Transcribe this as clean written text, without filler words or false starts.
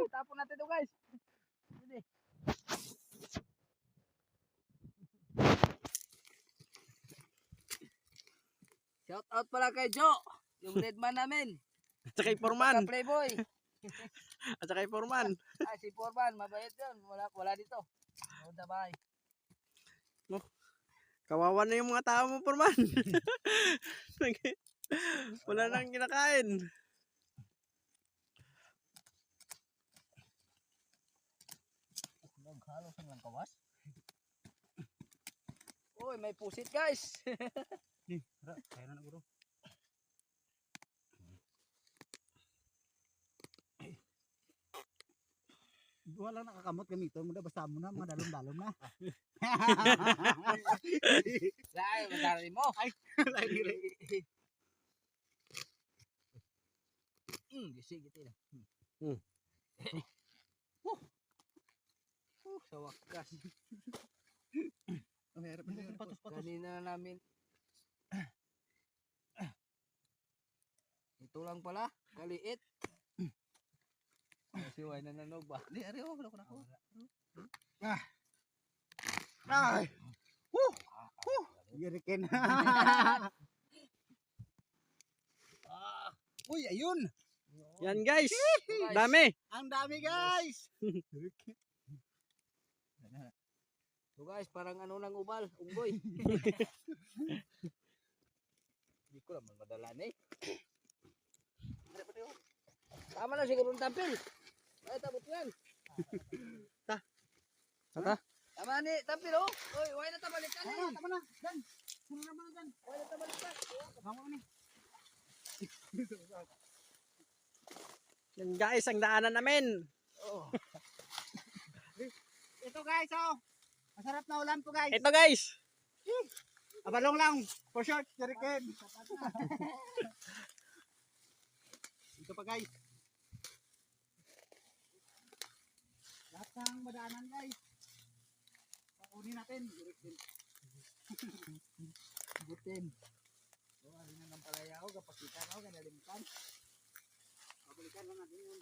Tapon natin ito guys. Sige. Shout out pala kay Joe, yung lead man namin. At saka Foreman. Playboy. At saka Foreman. Si Foreman, mabait yun. Wala dito. No, dabay. Kawawa na yung mga tao mo, Foreman. Wala nang kinakain. Naghalo sa lang kawas. Uy, may pusit guys. Kaya na guro. Wala nakakamot gamiton mo na basta mo na mga dalom-dalom na. Lai, madali mo. Ay, gisi gitu na. Sa wakas. Kanina namin. Ito lang pala, kaliit. Si Way na nanog ba? Di ari wala ko na ko. Ay! Yuriken. Uy, ayun. Yan guys. Dami. Ang dami guys. So guys, parang ano ng ubal, unggoy. Hindi ko naman madala na eh. Tama na siguro ng tampil. Ay, tabot yan. Tama ni, tampil oh. Oy, why na tabalik ka ni? Tama na. Dan. Kuno naman dan. Why na tabalik ka? Tama ni. Yan guys, ang daanan namin. Oh. Ito guys, oh. Masarap na ulam po guys. Ito guys. Abalong lang. For short, Yuriken. Ito pa guys. Lahat ng madaanan guys. Pakunin natin. Yuriken. Butin. So, ano na ng palaya ko, kapag kita ko, kanalimutan. Pabalikan lang natin yun.